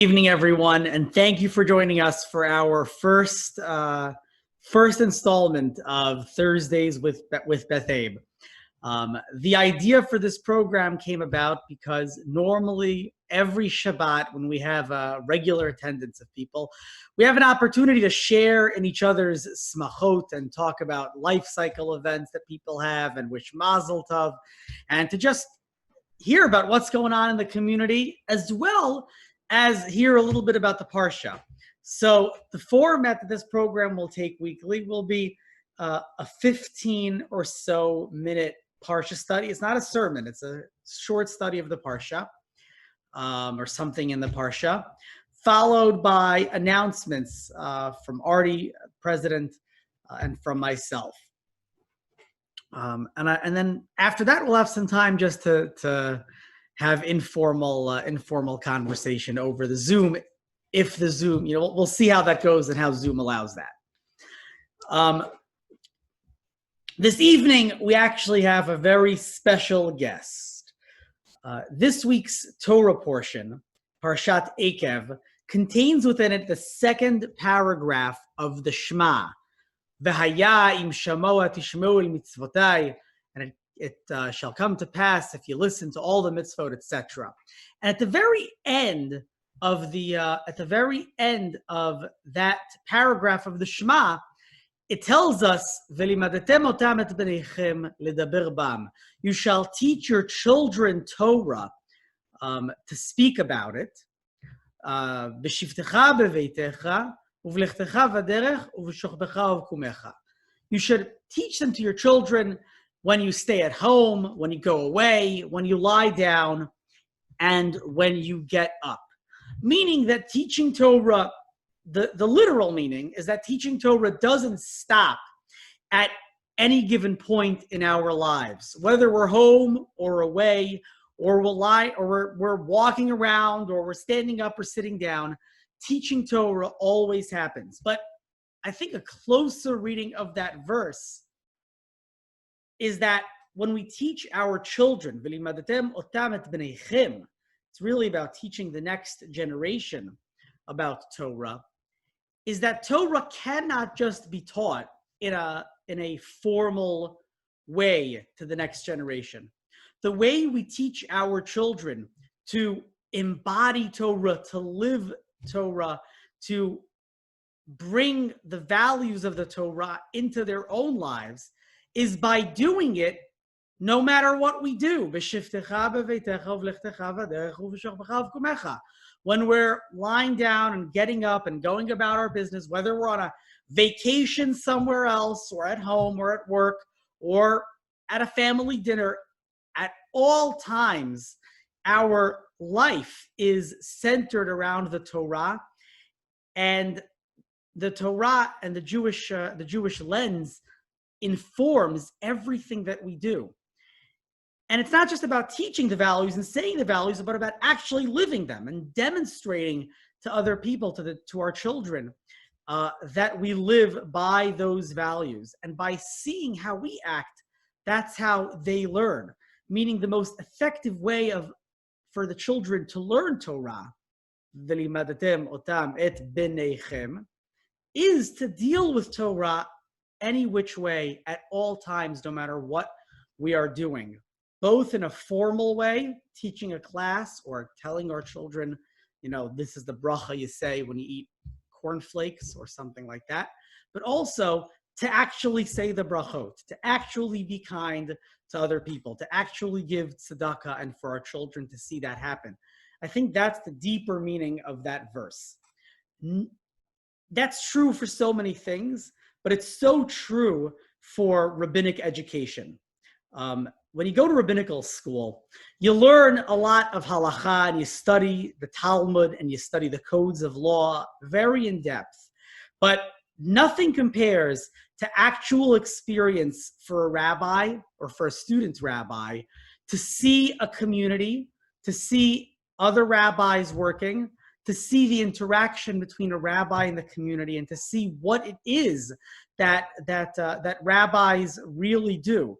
Evening, everyone, and thank you for joining us for our first installment of Thursdays with Beth Abe. The idea for this program came about because normally every Shabbat, when we have a regular attendance of people, we have an opportunity to share in each other's smachot and talk about life cycle events that people have and wish mazel tov, and to just hear about what's going on in the community, as well as hear a little bit about the Parsha. So the format that this program will take weekly will be a 15 or so minute Parsha study. It's not a sermon. It's a short study of the Parsha or something in the Parsha, followed by announcements from Artie, president, and from myself. And then after that, we'll have some time just to have informal conversation over the Zoom, if the Zoom, we'll see how that goes and how Zoom allows that. This evening, we actually have a very special guest. This week's Torah portion, Parshat Eikev, contains within it the second paragraph of the Shema. V'haya im shamoa tishmeu el mitzvotai, and it shall come to pass if you listen to all the mitzvot, etc. And at the very end of that paragraph of the Shema, it tells us, "V'limadatem otam et bneichem ledaber bam." You shall teach your children Torah to speak about it. V'shivtecha beveitecha uvlechtecha v'derech uv'shochbecha uvkumecha. You should teach them to your children when you stay at home, when you go away, when you lie down, and when you get up. Meaning that teaching Torah, the literal meaning is that teaching Torah doesn't stop at any given point in our lives. Whether we're home or away, or we're walking around, or we're standing up or sitting down, teaching Torah always happens. But I think a closer reading of that verse is that when we teach our children, it's really about teaching the next generation about Torah, is that Torah cannot just be taught in a formal way to the next generation. The way we teach our children to embody Torah, to live Torah, to bring the values of the Torah into their own lives, is by doing it no matter what we do. When we're lying down and getting up and going about our business, whether we're on a vacation somewhere else, or at home, or at work, or at a family dinner, at all times, our life is centered around the Torah, and the Torah and the Jewish lens informs everything that we do. And it's not just about teaching the values and saying the values, but about actually living them and demonstrating to other people, to our children, that we live by those values. And by seeing how we act, that's how they learn. Meaning the most effective way for the children to learn Torah, v'limadatem otam et bneichem, is to deal with Torah any which way, at all times, no matter what we are doing. Both in a formal way, teaching a class, or telling our children, this is the bracha you say when you eat cornflakes or something like that. But also to actually say the brachot, to actually be kind to other people, to actually give tzedakah, and for our children to see that happen. I think that's the deeper meaning of that verse. That's true for so many things, but it's so true for rabbinic education. When you go to rabbinical school, you learn a lot of halakha, and you study the Talmud, and you study the codes of law very in depth. But nothing compares to actual experience for a rabbi, or for a student rabbi, to see a community, to see other rabbis working, to see the interaction between a rabbi and the community, and to see what it is that rabbis really do.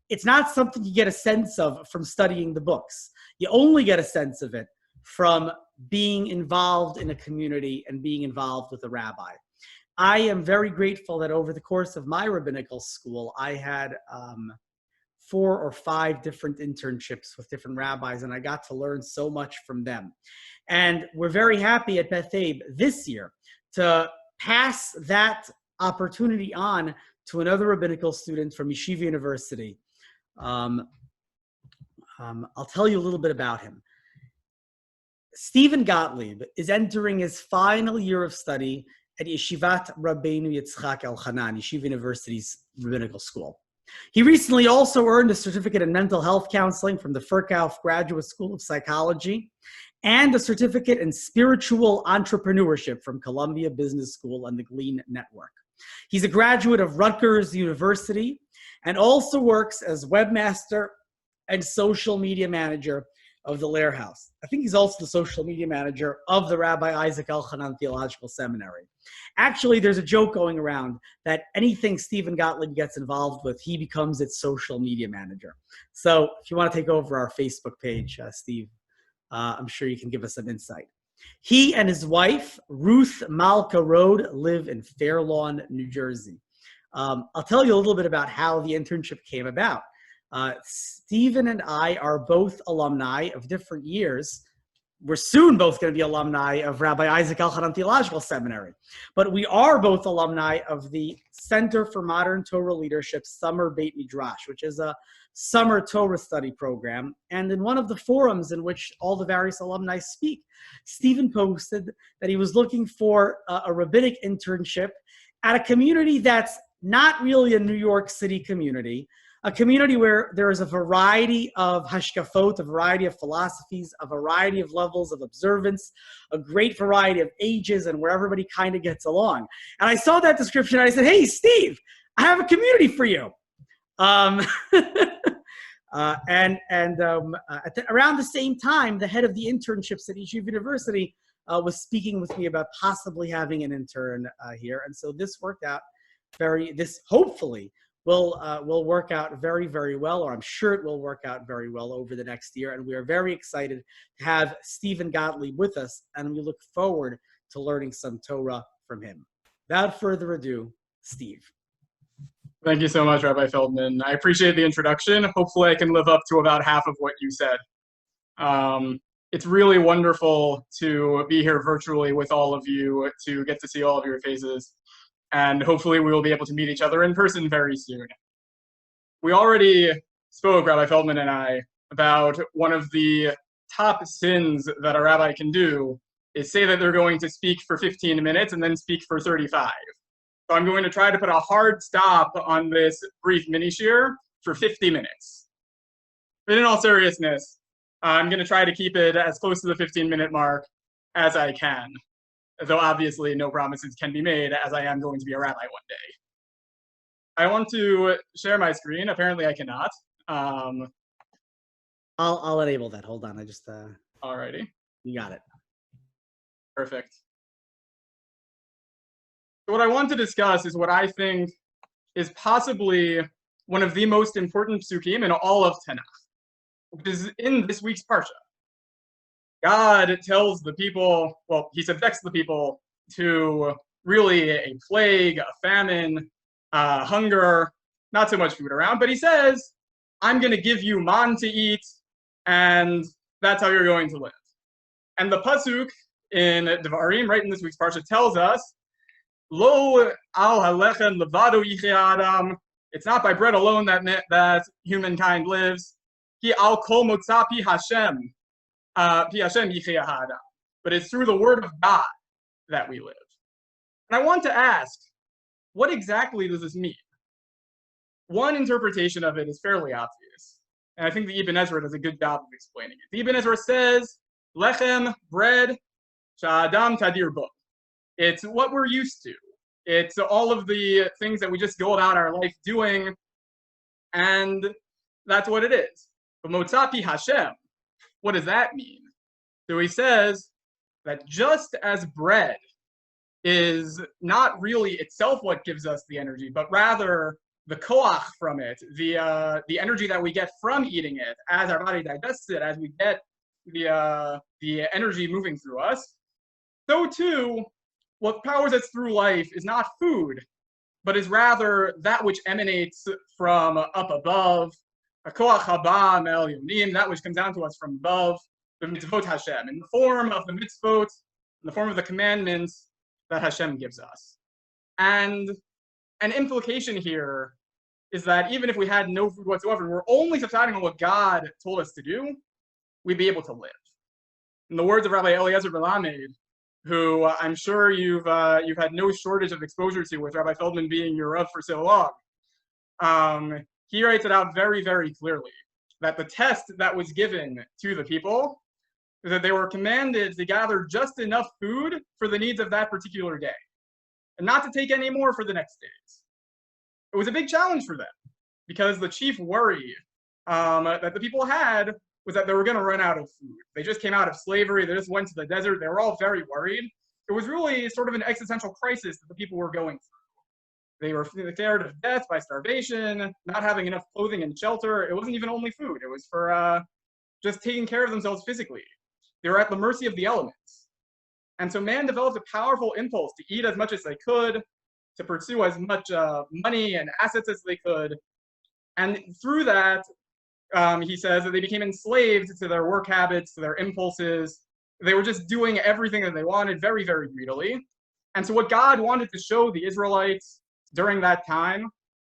It's not something you get a sense of from studying the books. You only get a sense of it from being involved in a community and being involved with a rabbi. I am very grateful that over the course of my rabbinical school, I had 4 or 5 different internships with different rabbis, and I got to learn so much from them. And we're very happy at Beth Abe this year to pass that opportunity on to another rabbinical student from Yeshiva University. I'll tell you a little bit about him. Stephen Gotlib is entering his final year of study at Yeshivat Rabbeinu Yitzchak El-Hanan, Yeshiva University's rabbinical school. He recently also earned a certificate in mental health counseling from the Furkauf Graduate School of Psychology and a certificate in spiritual entrepreneurship from Columbia Business School and the Glean Network. He's a graduate of Rutgers University and also works as webmaster and social media manager of the Lair House. I think he's also the social media manager of the Rabbi Isaac Elchanan Theological Seminary. Actually, there's a joke going around that anything Stephen Gotlib gets involved with, he becomes its social media manager. So if you want to take over our Facebook page, Steve, I'm sure you can give us some insight. He and his wife, Ruth Malka Road, live in Fair Lawn, New Jersey. I'll tell you a little bit about how the internship came about. Stephen and I are both alumni of different years. We're soon both going to be alumni of Rabbi Isaac Elchanan Theological Seminary. But we are both alumni of the Center for Modern Torah Leadership Summer Beit Midrash, which is a summer Torah study program. And in one of the forums in which all the various alumni speak, Stephen posted that he was looking for a rabbinic internship at a community that's not really a New York City community, a community where there is a variety of hashkafot, a variety of philosophies, a variety of levels of observance, a great variety of ages, and where everybody kind of gets along. And I saw that description, and I said, hey, Steve, I have a community for you. Around the same time, the head of the internships at Yeshiva University was speaking with me about possibly having an intern here. And so this worked out hopefully will work out very, very well, or I'm sure it will work out very well over the next year. And we are very excited to have Stephen Gotlib with us, and we look forward to learning some Torah from him. Without further ado, Steve. Thank you so much, Rabbi Feldman. I appreciate the introduction. Hopefully I can live up to about half of what you said. It's really wonderful to be here virtually with all of you, to get to see all of your faces. And hopefully we will be able to meet each other in person very soon. We already spoke, Rabbi Feldman and I, about one of the top sins that a rabbi can do is say that they're going to speak for 15 minutes and then speak for 35. So I'm going to try to put a hard stop on this brief mini-shir for 50 minutes. But in all seriousness, I'm going to try to keep it as close to the 15-minute mark as I can. Though obviously no promises can be made, as I am going to be a rabbi one day. I want to share my screen. Apparently I cannot. I'll enable that. Hold on. I just Alrighty. You got it. Perfect. So what I want to discuss is what I think is possibly one of the most important psukim in all of Tanakh, which is in this week's Parsha. God tells the people, well, he subjects the people to really a plague, a famine, hunger, not so much food around, but he says, I'm going to give you man to eat, and that's how you're going to live. And the pasuk in Devarim, right in this week's Parsha, tells us, Lo al halechem levado yichya adam. It's not by bread alone that humankind lives. Ki al kol motza pi Hashem. But it's through the word of God that we live. And I want to ask, what exactly does this mean? One interpretation of it is fairly obvious, and I think the Ibn Ezra does a good job of explaining it. The Ibn Ezra says, lechem, bread, sha'adam tadir bo. It's what we're used to. It's all of the things that we just go about our life doing, and that's what it is. But motzapi Hashem, what does that mean? So he says that just as bread is not really itself what gives us the energy, but rather the koach from it, the energy that we get from eating it, as our body digests it, as we get the energy moving through us, so too, what powers us through life is not food, but is rather that which emanates from up above, that which comes down to us from above, the mitzvot Hashem, in the form of the mitzvot, in the form of the commandments that Hashem gives us. And an implication here is that even if we had no food whatsoever, we're only subsiding on what God told us to do, we'd be able to live. In the words of Rabbi Eliezer Melamed, who I'm sure you've had no shortage of exposure to, with Rabbi Feldman being your Rav for so long, he writes it out very, very clearly, that the test that was given to the people is that they were commanded to gather just enough food for the needs of that particular day, and not to take any more for the next days. It was a big challenge for them, because the chief worry that the people had was that they were going to run out of food. They just came out of slavery. They just went to the desert. They were all very worried. It was really sort of an existential crisis that the people were going through. They were scared of death by starvation, not having enough clothing and shelter. It wasn't even only food. It was for just taking care of themselves physically. They were at the mercy of the elements. And so man developed a powerful impulse to eat as much as they could, to pursue as much money and assets as they could. And through that, he says that they became enslaved to their work habits, to their impulses. They were just doing everything that they wanted very, very greedily. And so what God wanted to show the Israelites during that time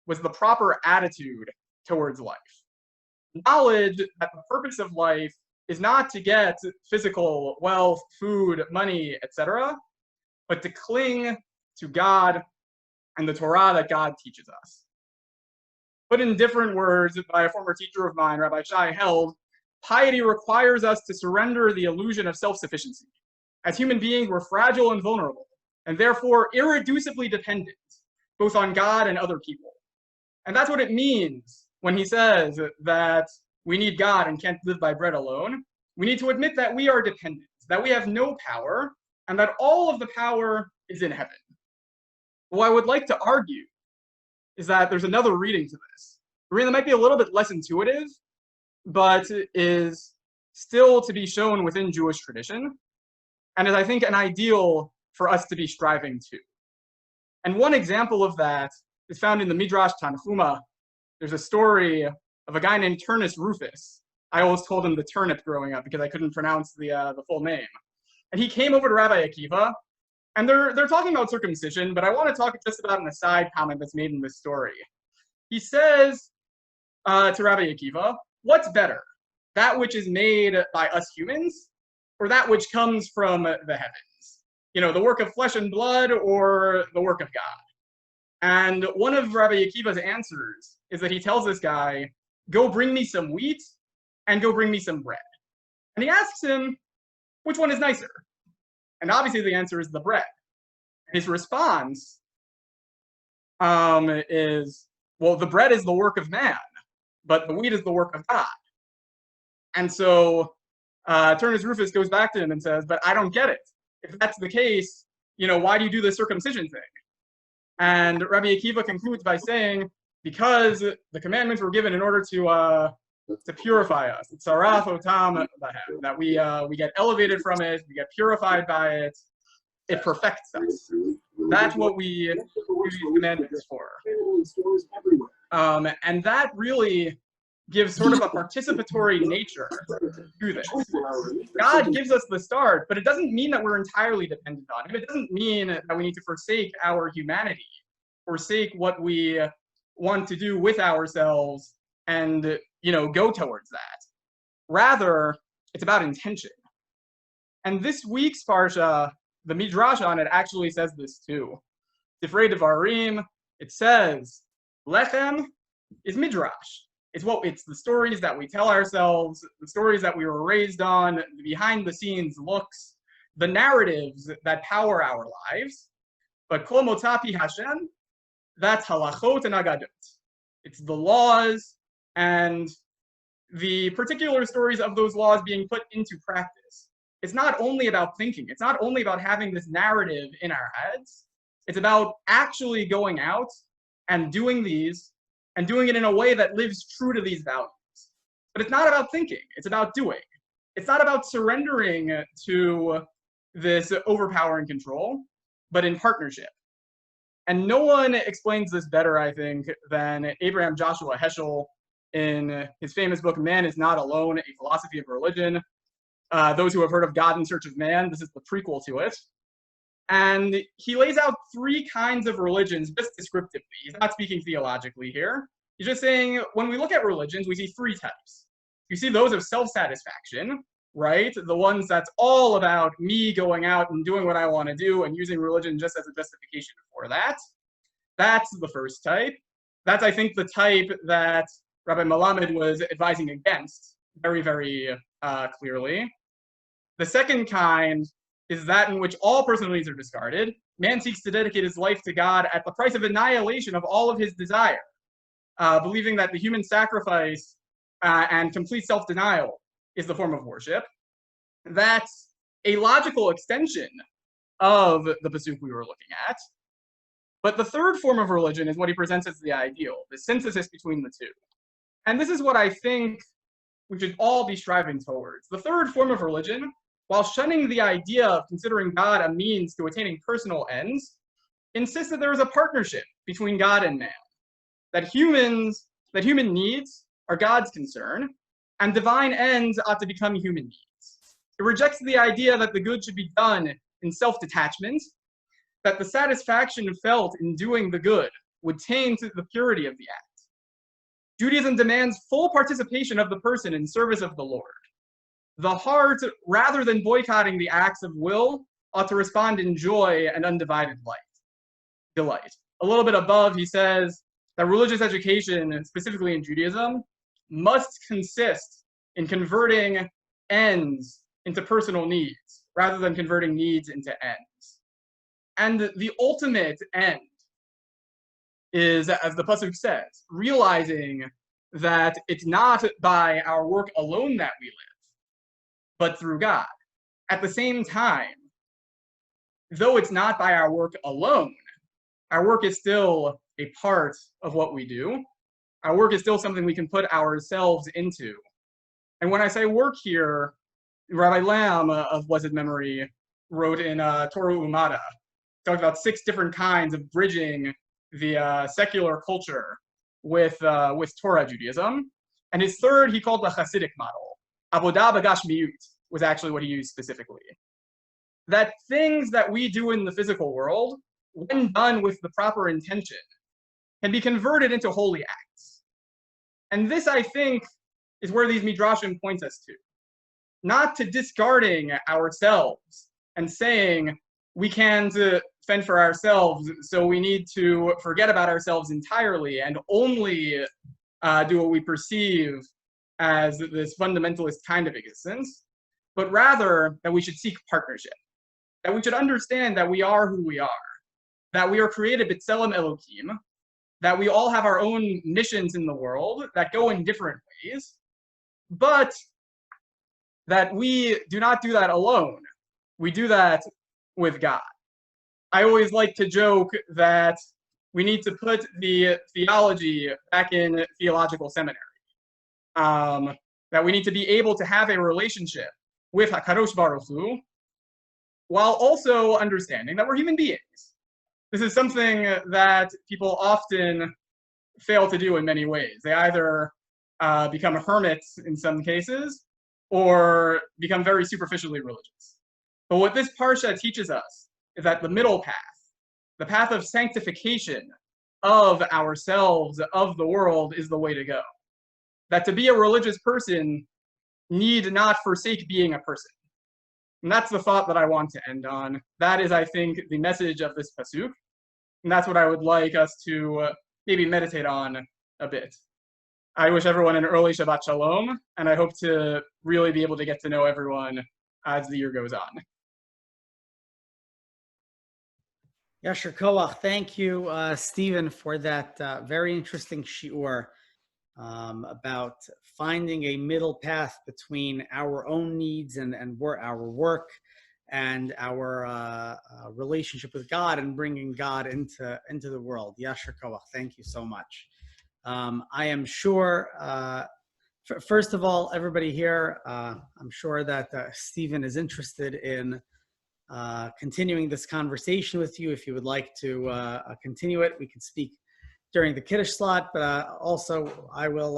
was the proper attitude towards life. Knowledge that the purpose of life is not to get physical wealth, food, money, etc., but to cling to God and the Torah that God teaches us. Put in different words by a former teacher of mine, Rabbi Shai held, piety requires us to surrender the illusion of self-sufficiency. As human beings, we're fragile and vulnerable, and therefore irreducibly dependent, both on God and other people. And that's what it means when he says that we need God and can't live by bread alone. We need to admit that we are dependent, that we have no power, and that all of the power is in heaven. What I would like to argue is that there's another reading to this. A reading that might be a little bit less intuitive, but is still to be shown within Jewish tradition, and is, I think, an ideal for us to be striving to. And one example of that is found in the Midrash Tanchuma. There's a story of a guy named Turnus Rufus. I always called him the turnip growing up because I couldn't pronounce the full name. And he came over to Rabbi Akiva, and they're talking about circumcision, but I want to talk just about an aside comment that's made in this story. He says to Rabbi Akiva, what's better, that which is made by us humans, or that which comes from the heavens? You know, the work of flesh and blood, or the work of God? And one of Rabbi Akiva's answers is that he tells this guy, go bring me some wheat, and go bring me some bread. And he asks him, which one is nicer? And obviously the answer is the bread. And his response is, well, the bread is the work of man, but the wheat is the work of God. And so Turnus Rufus goes back to him and says, but I don't get it. If that's the case, you know, why do you do the circumcision thing? And Rabbi Akiva concludes by saying, because the commandments were given in order to purify us. It's tzaraf otam lahem, that we get elevated from it, we get purified by it, it perfects us. That's what we use these commandments for. And that really gives sort of a participatory nature to this. God gives us the start, but it doesn't mean that we're entirely dependent on him. It doesn't mean that we need to forsake our humanity, forsake what we want to do with ourselves and, you know, go towards that. Rather, it's about intention. And this week's Parsha, the Midrash on it actually says this too. Sifrei Devarim, it says, Lechem is Midrash. It's the stories that we tell ourselves, the stories that we were raised on, the behind the scenes looks, the narratives that power our lives. But Kol Motapi Hashem, that's halachot and agadot. It's the laws and the particular stories of those laws being put into practice. It's not only about thinking. It's not only about having this narrative in our heads. It's about actually going out and doing these and doing it in a way that lives true to these values. But it's not about thinking. It's about doing. It's not about surrendering to this overpowering control, but in partnership. And no one explains this better, I think, than Abraham Joshua Heschel in his famous book, Man is Not Alone, A Philosophy of Religion. Those who have heard of God in Search of Man, this is the prequel to it. And he lays out three kinds of religions just descriptively. He's not speaking theologically here. He's just saying, when we look at religions, we see three types. You see those of self-satisfaction, right? The ones that's all about me going out and doing what I want to do and using religion just as a justification for that. That's the first type. That's, I think, the type that Rabbi Melamed was advising against very, very clearly. The second kind is that in which all personal needs are discarded. Man seeks to dedicate his life to God at the price of annihilation of all of his desire, believing that the human sacrifice and complete self-denial is the form of worship. That's a logical extension of the pasuk we were looking at. But the third form of religion is what he presents as the ideal, the synthesis between the two. And this is what I think we should all be striving towards. The third form of religion, while shunning the idea of considering God a means to attaining personal ends, insists that there is a partnership between God and man, that human needs are God's concern, and divine ends ought to become human needs. It rejects the idea that the good should be done in self-detachment, that the satisfaction felt in doing the good would taint the purity of the act. Judaism demands full participation of the person in service of the Lord. The heart, rather than boycotting the acts of will, ought to respond in joy and undivided delight. A little bit above, he says that religious education, specifically in Judaism, must consist in converting ends into personal needs, rather than converting needs into ends. And the ultimate end is, as the pasuk says, realizing that it's not by our work alone that we live, but through God. At the same time, though it's not by our work alone, our work is still a part of what we do. Our work is still something we can put ourselves into. And when I say work here, Rabbi Lamb of blessed memory wrote in Torah Umada, talked about 6 different kinds of bridging the secular culture with Torah Judaism. And his third he called the Hasidic model. Avodah b'gashmiyut was actually what he used specifically. That things that we do in the physical world, when done with the proper intention, can be converted into holy acts. And this, I think, is where these midrashim point us to. Not to discarding ourselves and saying we can't fend for ourselves, so we need to forget about ourselves entirely and only do what we perceive as this fundamentalist kind of existence, but rather that we should seek partnership, that we should understand that we are who we are, that we are created b'tselem Elohim, that we all have our own missions in the world that go in different ways, but that we do not do that alone. We do that with God. I always like to joke that we need to put the theology back in theological seminary. That we need to be able to have a relationship with HaKadosh Baruch Hu, while also understanding that we're human beings. This is something that people often fail to do in many ways. They either become hermits in some cases, or become very superficially religious. But what this Parsha teaches us is that the middle path, the path of sanctification of ourselves, of the world, is the way to go. That to be a religious person need not forsake being a person. And that's the thought that I want to end on. That is, I think, the message of this pasuk. And that's what I would like us to maybe meditate on a bit. I wish everyone an early Shabbat Shalom, and I hope to really be able to get to know everyone as the year goes on. Yasher Koach, thank you, Stephen, for that very interesting shiur about finding a middle path between our own needs and our work and our relationship with God and bringing God into the world. Yasher Koach, thank you so much. I am sure First of all, everybody here, I'm sure that Stephen is interested in continuing this conversation with you. If you would like to continue it, we can speak during the Kiddush slot, but also I will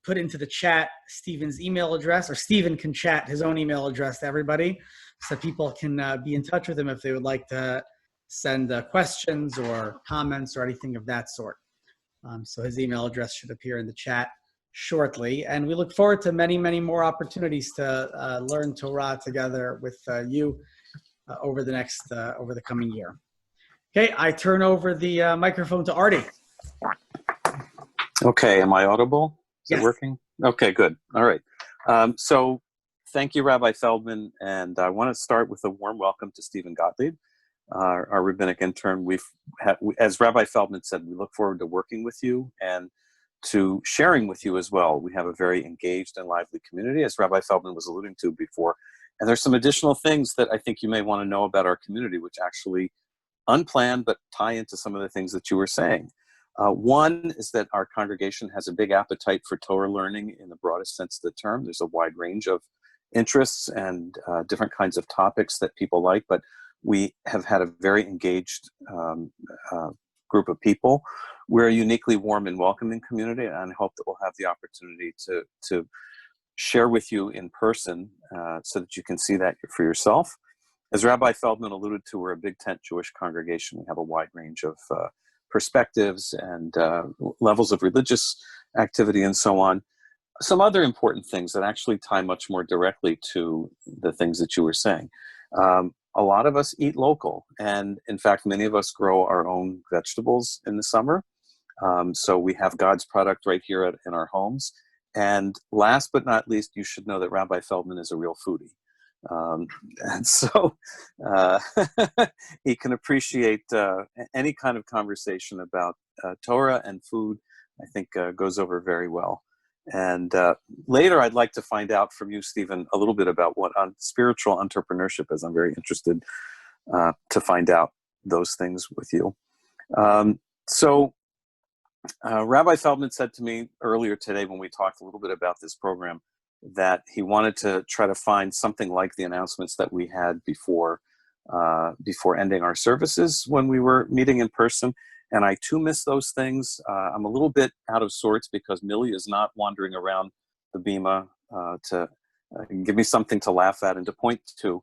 put into the chat Stephen's email address, or Stephen can chat his own email address to everybody so people can be in touch with him if they would like to send questions or comments or anything of that sort. So his email address should appear in the chat shortly. And we look forward to many, many more opportunities to learn Torah together with you over the coming year. Okay, I turn over the microphone to Artie. Okay, am I audible? Is Yes. it working? Okay, good. All right. So thank you, Rabbi Feldman. And I want to start with a warm welcome to Stephen Gotlib, our rabbinic intern. As Rabbi Feldman said, we look forward to working with you and to sharing with you as well. We have a very engaged and lively community, as Rabbi Feldman was alluding to before. And there's some additional things that I think you may want to know about our community, which actually unplanned, but tie into some of the things that you were saying. One is that our congregation has a big appetite for Torah learning in the broadest sense of the term. There's a wide range of interests and different kinds of topics that people like, but we have had a very engaged group of people. We're a uniquely warm and welcoming community, and I hope that we'll have the opportunity to share with you in person so that you can see that for yourself. As Rabbi Feldman alluded to, we're a big tent Jewish congregation. We have a wide range of perspectives and levels of religious activity and so on. Some other important things that actually tie much more directly to the things that you were saying. A lot of us eat local, and in fact, many of us grow our own vegetables in the summer. So we have God's product right here in our homes. And last but not least, you should know that Rabbi Feldman is a real foodie. And so he can appreciate any kind of conversation about Torah and food. I think goes over very well. And later, I'd like to find out from you, Stephen, a little bit about what spiritual entrepreneurship is. I'm very interested to find out those things with you. Rabbi Feldman said to me earlier today when we talked a little bit about this program that he wanted to try to find something like the announcements that we had before ending our services when we were meeting in person. And I too miss those things. I'm a little bit out of sorts because Millie is not wandering around the bima to give me something to laugh at and to point to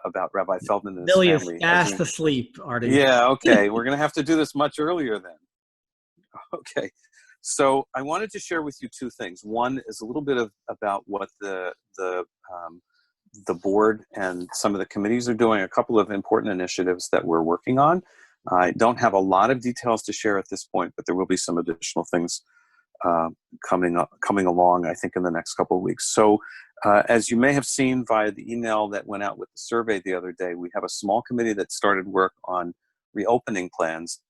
about Rabbi Feldman and his Millie family. is fast asleep, Artie. Yeah, okay. We're going to have to do this much earlier then. Okay. So I wanted to share with you two things. One is a little bit about what the board and some of the committees are doing, a couple of important initiatives that we're working on. I don't have a lot of details to share at this point, but there will be some additional things coming along, I think, in the next couple of weeks. So as you may have seen via the email that went out with the survey the other day, we have a small committee that started work on reopening plans.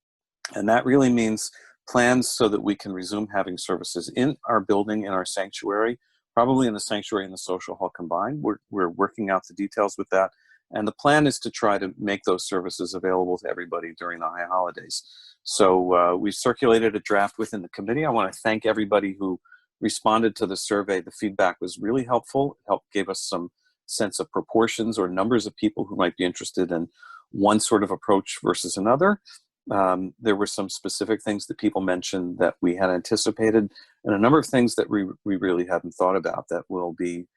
And that really means plans so that we can resume having services in our building, in our sanctuary, probably in the sanctuary and the social hall combined. We're working out the details with that. And the plan is to try to make those services available to everybody during the high holidays. So we've circulated a draft within the committee. I want to thank everybody who responded to the survey. The feedback was really helpful. It gave us some sense of proportions or numbers of people who might be interested in one sort of approach versus another. There were some specific things that people mentioned that we had anticipated, and a number of things that we really hadn't thought about that will be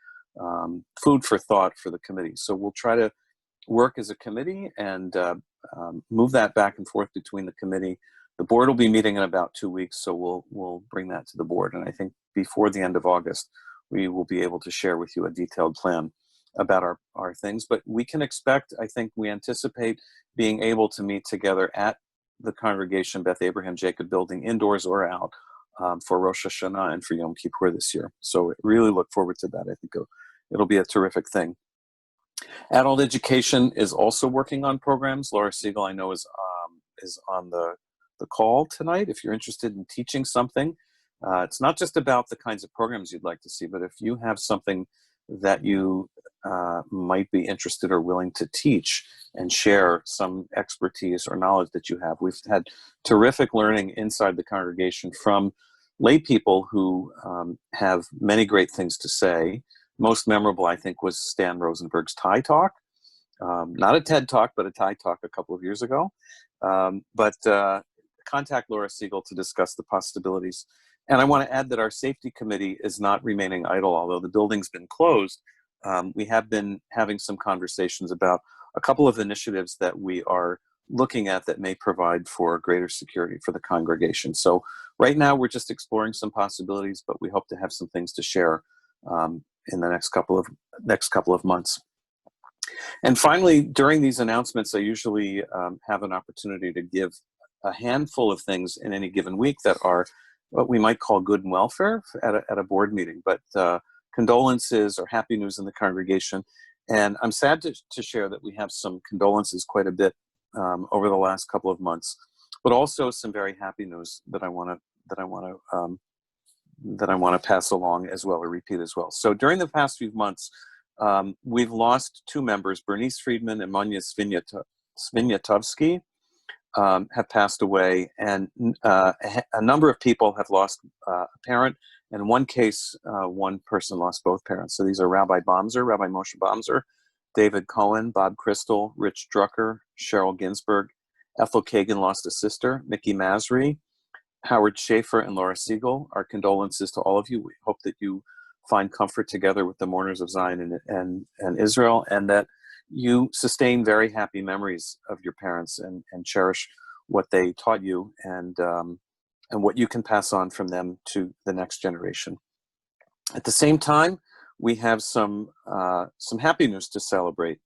food for thought for the committee. So we'll try to work as a committee and move that back and forth between the committee. The board will be meeting in about 2 weeks, so we'll bring that to the board. And I think before the end of August, we will be able to share with you a detailed plan about our things. But we can expect, I think we anticipate being able to meet together at the congregation Beth Abraham Jacob building, indoors or out, for Rosh Hashanah and for Yom Kippur this year. So really look forward to that. I think it'll be a terrific thing. Adult education is also working on programs. Laura Siegel, I know, is on the call tonight. If you're interested in teaching something, it's not just about the kinds of programs you'd like to see, but if you have something that you might be interested or willing to teach and share some expertise or knowledge that you have. We've had terrific learning inside the congregation from lay people who have many great things to say. Most memorable, I think, was Stan Rosenberg's Thai Talk. Not a TED Talk, but a Thai Talk a couple of years ago. Contact Laura Siegel to discuss the possibilities. And I want to add that our safety committee is not remaining idle, although the building's been closed. We have been having some conversations about a couple of initiatives that we are looking at that may provide for greater security for the congregation. So right now we're just exploring some possibilities, but we hope to have some things to share in the next couple of months. And finally, during these announcements, I usually have an opportunity to give a handful of things in any given week that are what we might call good and welfare at a board meeting, but condolences or happy news in the congregation. And I'm sad to share that we have some condolences quite a bit over the last couple of months, but also some very happy news that I want to pass along as well, or repeat as well. So during the past few months, we've lost two members, Bernice Friedman and Monia Svinyatovsky, have passed away, and a number of people have lost a parent. And in one case, one person lost both parents. So these are Rabbi Moshe Bomzer, David Cohen, Bob Crystal, Rich Drucker, Cheryl Ginsburg. Ethel Kagan lost a sister, Mickey Masri, Howard Schaefer, and Laura Siegel. Our condolences to all of you. We hope that you find comfort together with the mourners of Zion and Israel, and that you sustain very happy memories of your parents and cherish what they taught you and what you can pass on from them to the next generation. At the same time, we have some happy news to celebrate.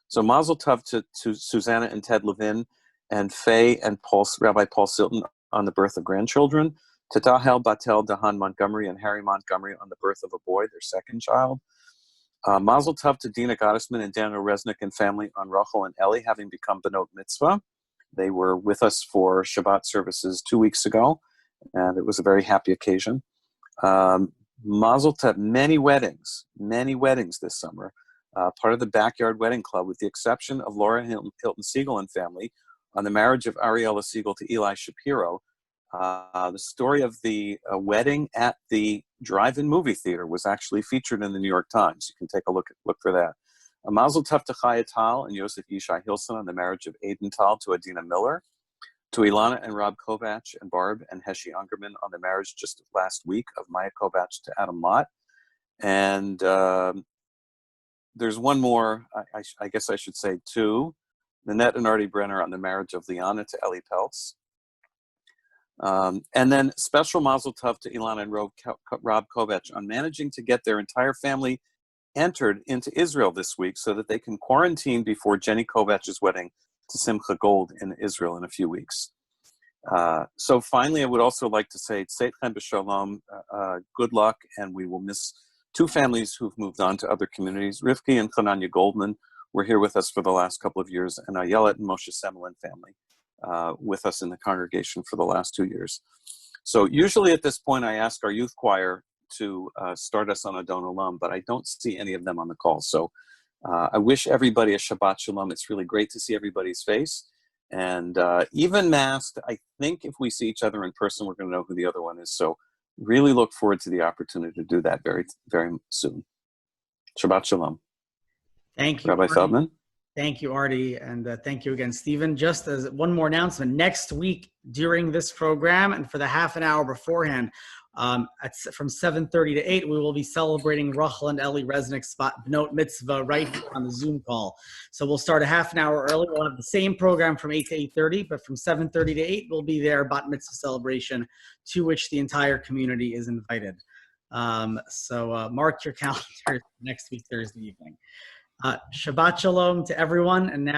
So Mazel Tov to Susanna and Ted Levin and Faye and Rabbi Paul Silton on the birth of grandchildren, to Dahel Batel Dahan Montgomery and Harry Montgomery on the birth of a boy, their second child. Mazel Tov to Dina Gottesman and Daniel Resnick and family on Rachel and Ellie having become Benot Mitzvah. They were with us for Shabbat services 2 weeks ago, and it was a very happy occasion. Mazel Tov, many weddings this summer. Part of the Backyard Wedding Club, with the exception of Laura Hilton Siegel and family, on the marriage of Ariella Siegel to Eli Shapiro. The story of the wedding at the drive-in movie theater was actually featured in the New York Times. You can take a look for that. Mazel Tov to Chaya Tal and Yosef Yishai Hilson on the marriage of Aiden Tal to Adina Miller. To Ilana and Rob Kovach and Barb and Heshi Ungerman on the marriage just last week of Maya Kovach to Adam Lott. And there's one more, I guess I should say two. Nanette and Artie Brenner on the marriage of Liana to Ellie Peltz. And then special Mazel Tov to Ilana and Rob Kovach on managing to get their entire family entered into Israel this week so that they can quarantine before Jenny Kovach's wedding to Simcha Gold in Israel in a few weeks. So finally, I would also like to say, Tzeitchem b'shalom, good luck, and we will miss two families who've moved on to other communities. Rivki and Chananya Goldman were here with us for the last couple of years, and Ayelet and Moshe Semelin family with us in the congregation for the last 2 years. So usually at this point, I ask our youth choir to start us on Adon Olam, but I don't see any of them on the call. So I wish everybody a Shabbat Shalom. It's really great to see everybody's face. And even masked, I think if we see each other in person, we're going to know who the other one is. So really look forward to the opportunity to do that very, very soon. Shabbat Shalom. Thank you, Rabbi Artie. Feldman. Thank you, Artie, and thank you again, Stephen. Just as one more announcement, next week during this program and for the half an hour beforehand, from 7:30 to 8, we will be celebrating Rachel and Ellie Resnick's Benot Mitzvah right here on the Zoom call. So we'll start a half an hour early. We'll have the same program from 8 to 8:30, but from 7:30 to 8, we'll be there, Bat Mitzvah celebration, to which the entire community is invited. So mark your calendars next week, Thursday evening. Shabbat Shalom to everyone, and now